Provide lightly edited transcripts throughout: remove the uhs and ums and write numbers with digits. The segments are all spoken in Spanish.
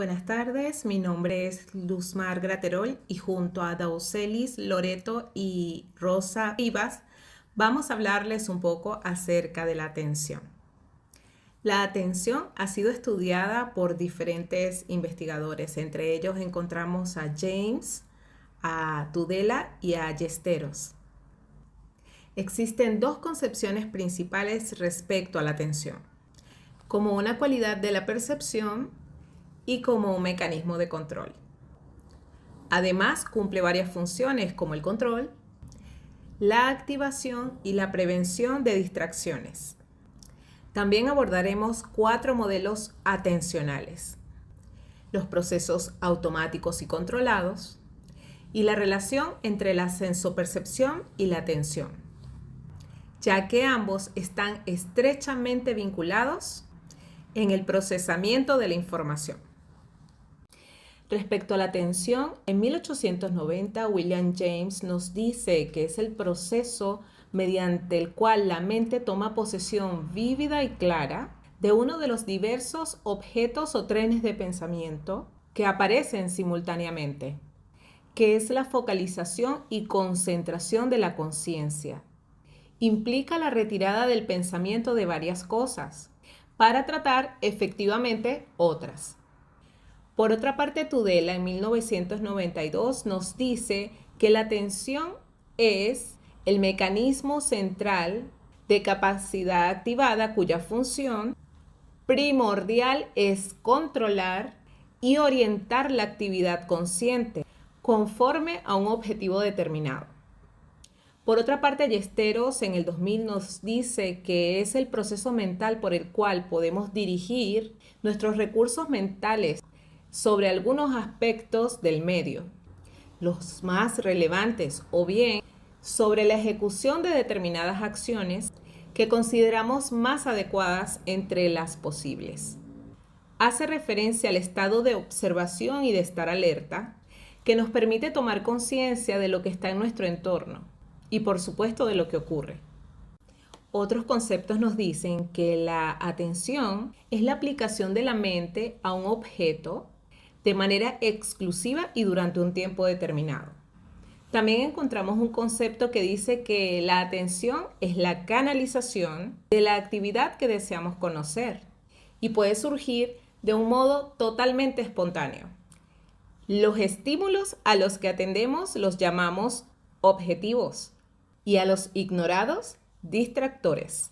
Buenas tardes, mi nombre es Luzmar Graterol y junto a Daucelis Loreto y Rosa Rivas vamos a hablarles un poco acerca de la atención. La atención ha sido estudiada por diferentes investigadores, entre ellos encontramos a James, a Tudela y a Yesteros. Existen dos concepciones principales respecto a la atención, como una cualidad de la percepción y como un mecanismo de control. Además, cumple varias funciones como el control, la activación y la prevención de distracciones. También abordaremos 4 modelos atencionales: los procesos automáticos y controlados y la relación entre la sensopercepción y la atención, ya que ambos están estrechamente vinculados en el procesamiento de la información. Respecto a la atención, en 1890 William James nos dice que es el proceso mediante el cual la mente toma posesión vívida y clara de uno de los diversos objetos o trenes de pensamiento que aparecen simultáneamente, que es la focalización y concentración de la conciencia. Implica la retirada del pensamiento de varias cosas para tratar efectivamente otras. Por otra parte, Tudela en 1992 nos dice que la atención es el mecanismo central de capacidad activada cuya función primordial es controlar y orientar la actividad consciente conforme a un objetivo determinado. Por otra parte, Yesteros en el 2000 nos dice que es el proceso mental por el cual podemos dirigir nuestros recursos mentales sobre algunos aspectos del medio, los más relevantes, o bien sobre la ejecución de determinadas acciones que consideramos más adecuadas entre las posibles. Hace referencia al estado de observación y de estar alerta, que nos permite tomar conciencia de lo que está en nuestro entorno y, por supuesto, de lo que ocurre. Otros conceptos nos dicen que la atención es la aplicación de la mente a un objeto de manera exclusiva y durante un tiempo determinado. También encontramos un concepto que dice que la atención es la canalización de la actividad que deseamos conocer y puede surgir de un modo totalmente espontáneo. Los estímulos a los que atendemos los llamamos objetivos y a los ignorados, distractores.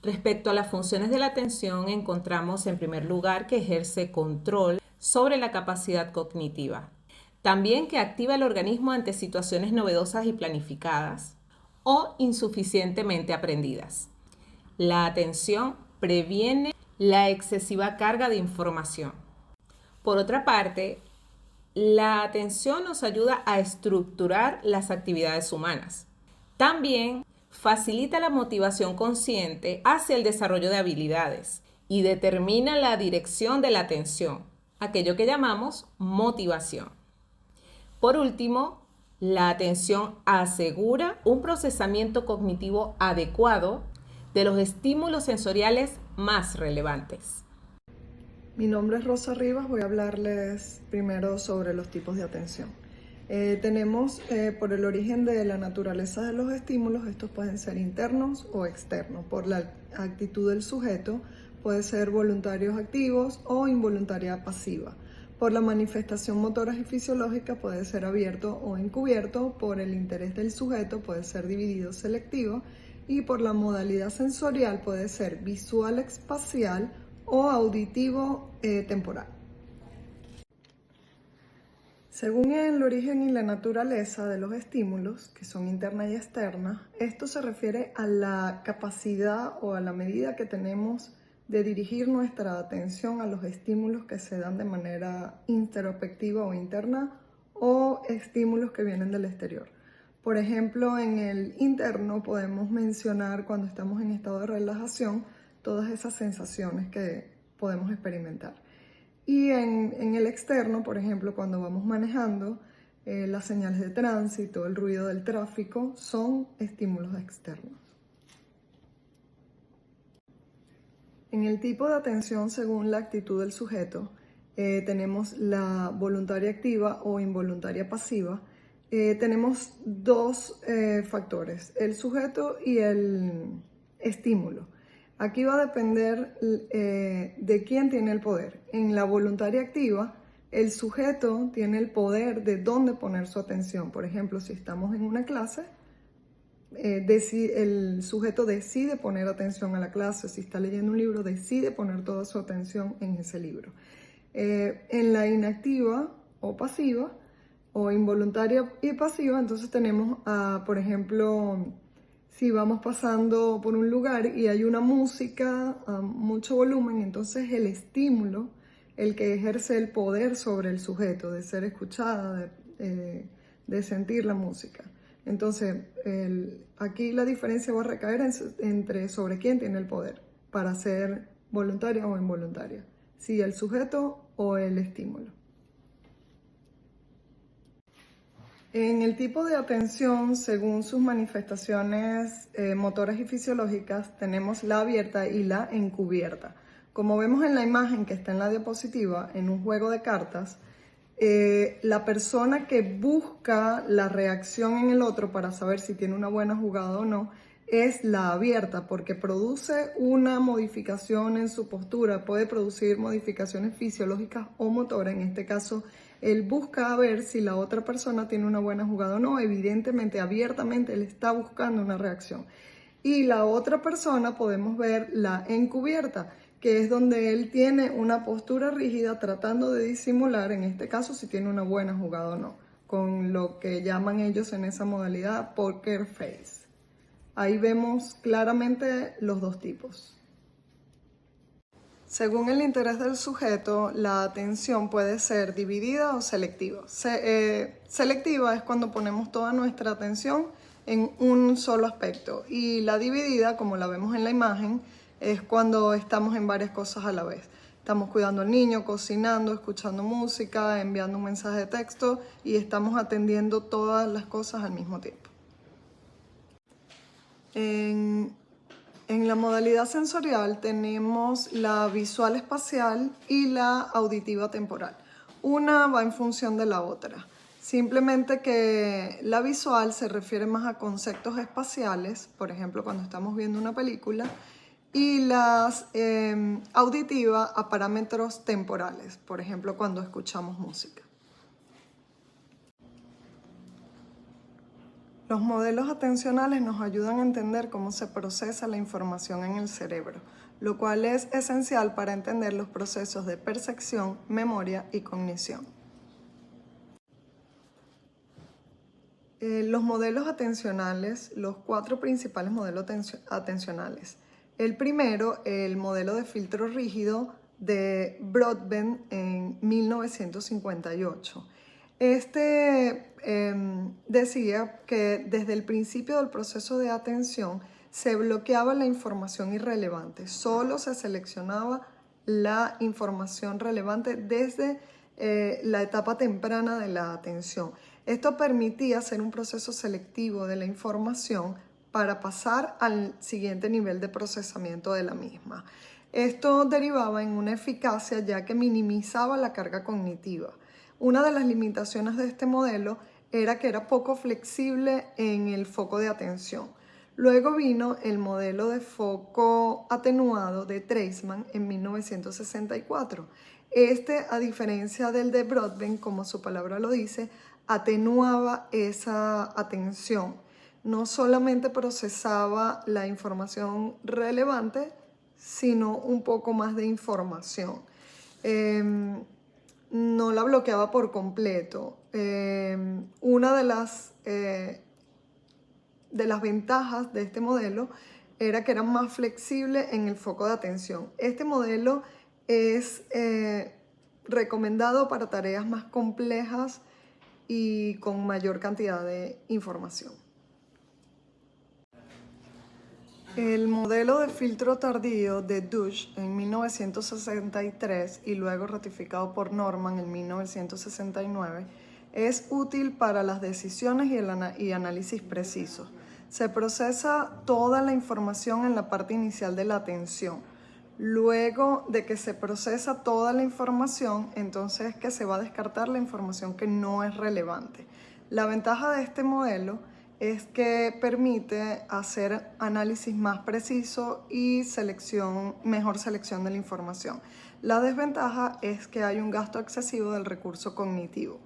Respecto a las funciones de la atención, encontramos en primer lugar que ejerce control sobre la capacidad cognitiva. También que activa el organismo ante situaciones novedosas y planificadas o insuficientemente aprendidas. La atención previene la excesiva carga de información. Por otra parte, la atención nos ayuda a estructurar las actividades humanas. También facilita la motivación consciente hacia el desarrollo de habilidades y determina la dirección de la atención, aquello que llamamos motivación. Por último, la atención asegura un procesamiento cognitivo adecuado de los estímulos sensoriales más relevantes. Mi nombre es Rosa Rivas, voy a hablarles primero sobre los tipos de atención. Tenemos por el origen de la naturaleza de los estímulos, estos pueden ser internos o externos. Por la actitud del sujeto, puede ser voluntarios activos o involuntaria pasiva. Por la manifestación motoras y fisiológica puede ser abierto o encubierto. Por el interés del sujeto puede ser dividido selectivo. Y por la modalidad sensorial puede ser visual espacial o auditivo temporal. Según el origen y la naturaleza de los estímulos, que son interna y externa, esto se refiere a la capacidad o a la medida que tenemos de dirigir nuestra atención a los estímulos que se dan de manera introspectiva o interna o estímulos que vienen del exterior. Por ejemplo, en el interno podemos mencionar cuando estamos en estado de relajación todas esas sensaciones que podemos experimentar. Y en el externo, por ejemplo, cuando vamos manejando, las señales de tránsito, el ruido del tráfico, son estímulos externos. En el tipo de atención según la actitud del sujeto, tenemos la voluntaria activa o involuntaria pasiva. Tenemos dos factores, el sujeto y el estímulo. Aquí va a depender de quién tiene el poder. En la voluntaria activa, el sujeto tiene el poder de dónde poner su atención. Por ejemplo, si estamos en una clase, el sujeto decide poner atención a la clase. Si está leyendo un libro, decide poner toda su atención en ese libro. En la inactiva o pasiva, o involuntaria y pasiva, entonces tenemos, por ejemplo, si vamos pasando por un lugar y hay una música a mucho volumen, entonces el estímulo, el que ejerce el poder sobre el sujeto, de ser escuchada, de sentir la música. Entonces, aquí la diferencia va a recaer entre sobre quién tiene el poder para ser voluntaria o involuntaria, si el sujeto o el estímulo. En el tipo de atención, según sus manifestaciones motoras y fisiológicas, tenemos la abierta y la encubierta. Como vemos en la imagen que está en la diapositiva, en un juego de cartas, la persona que busca la reacción en el otro para saber si tiene una buena jugada o no, es la abierta, porque produce una modificación en su postura, puede producir modificaciones fisiológicas o motoras. En este caso, él busca ver si la otra persona tiene una buena jugada o no. Evidentemente, abiertamente, él está buscando una reacción. Y la otra persona podemos ver la encubierta, que es donde él tiene una postura rígida tratando de disimular, en este caso, si tiene una buena jugada o no, con lo que llaman ellos en esa modalidad poker face. Ahí vemos claramente los dos tipos. Según el interés del sujeto, la atención puede ser dividida o selectiva. Selectiva es cuando ponemos toda nuestra atención en un solo aspecto, y la dividida, como la vemos en la imagen, es cuando estamos en varias cosas a la vez. Estamos cuidando al niño, cocinando, escuchando música, enviando un mensaje de texto y estamos atendiendo todas las cosas al mismo tiempo. En la modalidad sensorial tenemos la visual espacial y la auditiva temporal. Una va en función de la otra. Simplemente que la visual se refiere más a conceptos espaciales, por ejemplo, cuando estamos viendo una película, y la auditiva a parámetros temporales, por ejemplo, cuando escuchamos música. Los modelos atencionales nos ayudan a entender cómo se procesa la información en el cerebro, lo cual es esencial para entender los procesos de percepción, memoria y cognición. Los modelos atencionales, los 4 principales modelos atencionales. El primero, el modelo de filtro rígido de Broadbent en 1958. Decía que desde el principio del proceso de atención se bloqueaba la información irrelevante, solo se seleccionaba la información relevante desde la etapa temprana de la atención. Esto permitía hacer un proceso selectivo de la información para pasar al siguiente nivel de procesamiento de la misma. Esto derivaba en una eficacia ya que minimizaba la carga cognitiva. Una de las limitaciones de este modelo era que era poco flexible en el foco de atención. Luego vino el modelo de foco atenuado de Treisman en 1964. A diferencia del de Broadbent, como su palabra lo dice, atenuaba esa atención. No solamente procesaba la información relevante, sino un poco más de información. No la bloqueaba por completo. Una de las ventajas de este modelo era que era más flexible en el foco de atención. Este modelo es recomendado para tareas más complejas y con mayor cantidad de información. El modelo de filtro tardío de Deutsch en 1963 y luego ratificado por Norman en 1969 es útil para las decisiones y análisis precisos. Se procesa toda la información en la parte inicial de la atención. Luego de que se procesa toda la información, entonces es que se va a descartar la información que no es relevante. La ventaja de este modelo es que permite hacer análisis más preciso y mejor selección de la información. La desventaja es que hay un gasto excesivo del recurso cognitivo.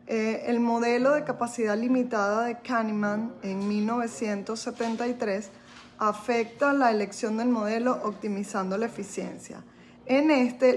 El modelo de capacidad limitada de Kahneman en 1973 afecta la elección del modelo optimizando la eficiencia. En reza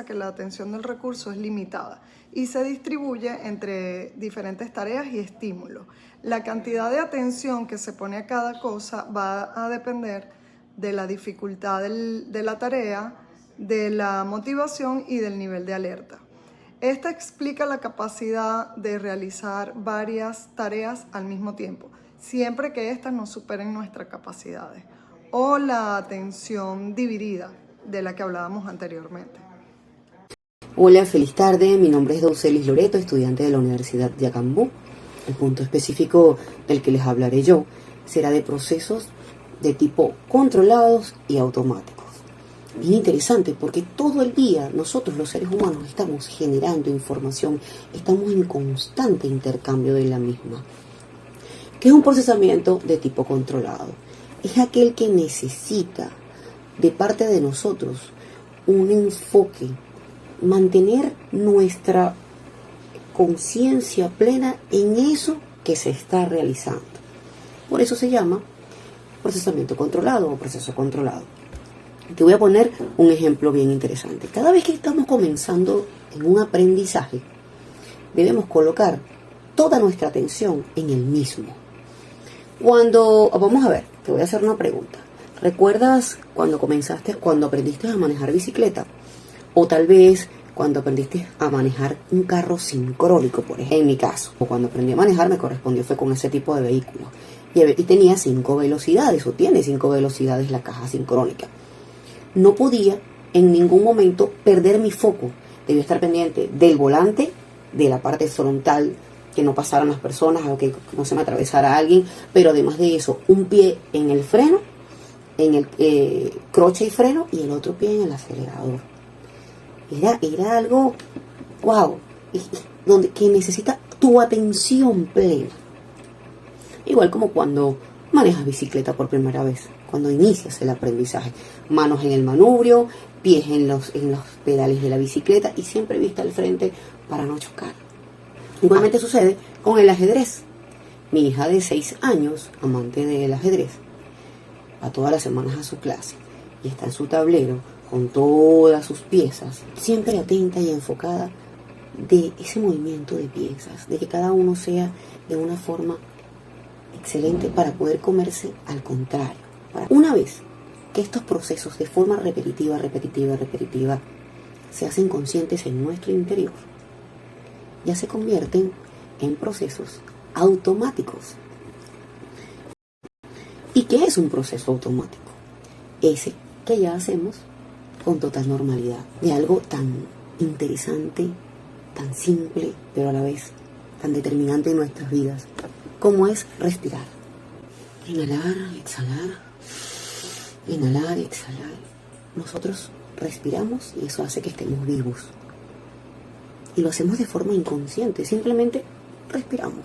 que la atención del recurso es limitada y se distribuye entre diferentes tareas y estímulos. La cantidad de atención que se pone a cada cosa va a depender de la dificultad de la tarea, de la motivación y del nivel de alerta. Esta explica la capacidad de realizar varias tareas al mismo tiempo, siempre que éstas no superen nuestras capacidades, o la atención dividida, de la que hablábamos anteriormente. Hola, feliz tarde. Mi nombre es Doucelis Loreto, estudiante de la Universidad de Acambú. El punto específico del que les hablaré yo será de procesos de tipo controlados y automáticos. Bien interesante, porque todo el día nosotros los seres humanos estamos generando información, estamos en constante intercambio de la misma. ¿Qué es un procesamiento de tipo controlado? Es aquel que necesita de parte de nosotros un enfoque, mantener nuestra conciencia plena en eso que se está realizando. Por eso se llama procesamiento controlado o proceso controlado. Te voy a poner un ejemplo bien interesante. Cada vez que estamos comenzando en un aprendizaje, debemos colocar toda nuestra atención en el mismo. Vamos a ver, te voy a hacer una pregunta. ¿Recuerdas cuando aprendiste a manejar bicicleta? O tal vez cuando aprendiste a manejar un carro sincrónico, por ejemplo, en mi caso. O cuando aprendí a manejar me correspondió fue con ese tipo de vehículo. Y tenía 5 velocidades, o tiene 5 velocidades la caja sincrónica. No podía en ningún momento perder mi foco. Debía estar pendiente del volante, de la parte frontal, que no pasaran las personas, o que no se me atravesara alguien, pero además de eso, un pie en el freno, en el croche y freno, y el otro pie en el acelerador. Era algo, wow, que necesita tu atención plena. Igual como cuando manejas bicicleta por primera vez, cuando inicias el aprendizaje. Manos en el manubrio, pies en los pedales de la bicicleta y siempre vista al frente para no chocar. Igualmente sucede con el ajedrez. Mi hija de 6 años, amante del ajedrez, va todas las semanas a su clase y está en su tablero con todas sus piezas, siempre atenta y enfocada de ese movimiento de piezas, de que cada uno sea de una forma excelente para poder comerse al contrario. Una vez que estos procesos de forma repetitiva, se hacen conscientes en nuestro interior, ya se convierten en procesos automáticos. ¿Y qué es un proceso automático? Ese que ya hacemos con total normalidad, de algo tan interesante, tan simple, pero a la vez tan determinante en nuestras vidas, como es respirar. Inhalar, exhalar. Nosotros respiramos y eso hace que estemos vivos. Y lo hacemos de forma inconsciente, simplemente respiramos.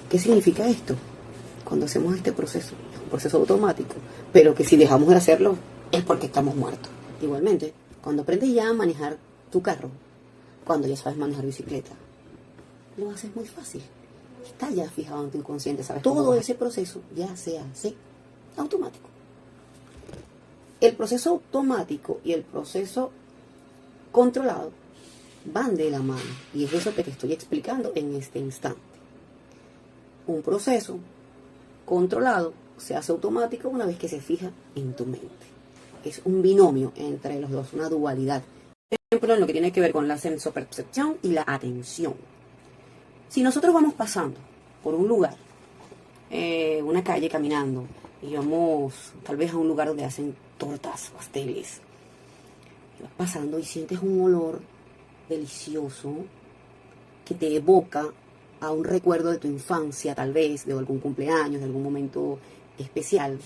¿Qué significa esto? Cuando hacemos este proceso, es un proceso automático, pero que si dejamos de hacerlo es porque estamos muertos. Igualmente, cuando aprendes ya a manejar tu carro, cuando ya sabes manejar bicicleta, lo haces muy fácil. Está ya fijado en tu inconsciente, ¿sabes? Todo ese proceso ya se hace automático. El proceso automático y el proceso controlado van de la mano, y es eso que te estoy explicando en este instante. Un proceso controlado se hace automático una vez que se fija en tu mente. Es un binomio entre los dos, una dualidad. Por ejemplo, en lo que tiene que ver con la sensopercepción y la atención. Si nosotros vamos pasando por un lugar, una calle caminando, y vamos tal vez a un lugar donde hacen tortas, pasteles, y vas pasando y sientes un olor delicioso que te evoca a un recuerdo de tu infancia, tal vez, de algún cumpleaños, de algún momento especial.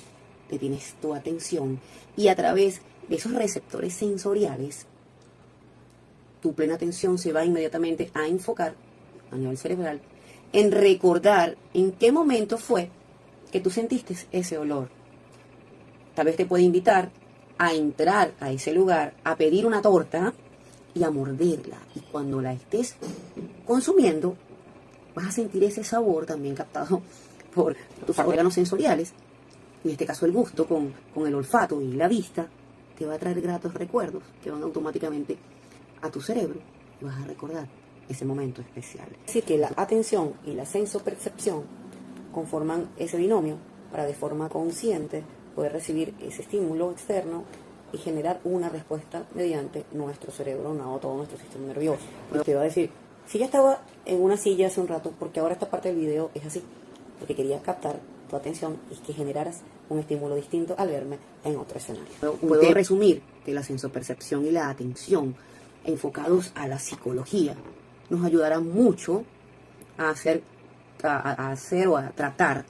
detienes tu atención y a través de esos receptores sensoriales, tu plena atención se va inmediatamente a enfocar a nivel cerebral en recordar en qué momento fue que tú sentiste ese olor. Tal vez te puede invitar a entrar a ese lugar, a pedir una torta y a morderla. Y cuando la estés consumiendo, vas a sentir ese sabor también captado por tus órganos sensoriales. En este caso el gusto con el olfato y la vista te va a traer gratos recuerdos que van automáticamente a tu cerebro y vas a recordar ese momento especial. Es decir, que la atención y la sensopercepción conforman ese binomio para de forma consciente poder recibir ese estímulo externo y generar una respuesta mediante nuestro cerebro, no todo nuestro sistema nervioso. Te va a decir, si ya estaba en una silla hace un rato, porque ahora esta parte del video es así, porque quería captar tu atención y que generaras un estímulo distinto al verme en otro escenario. Puedo resumir que la sensopercepción y la atención enfocados a la psicología nos ayudarán mucho a hacer o a tratar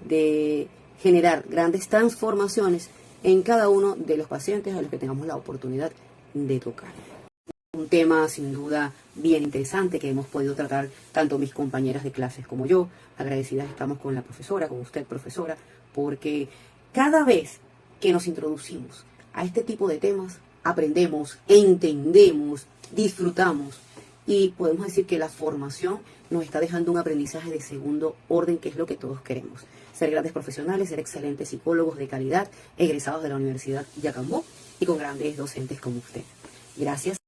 de generar grandes transformaciones en cada uno de los pacientes a los que tengamos la oportunidad de tocar. Un tema sin duda bien interesante que hemos podido tratar tanto mis compañeras de clases como yo. Agradecidas estamos con la profesora, con usted profesora, porque cada vez que nos introducimos a este tipo de temas, aprendemos, entendemos, disfrutamos y podemos decir que la formación nos está dejando un aprendizaje de segundo orden, que es lo que todos queremos. Ser grandes profesionales, ser excelentes psicólogos de calidad, egresados de la Universidad Yacambó y con grandes docentes como usted. Gracias.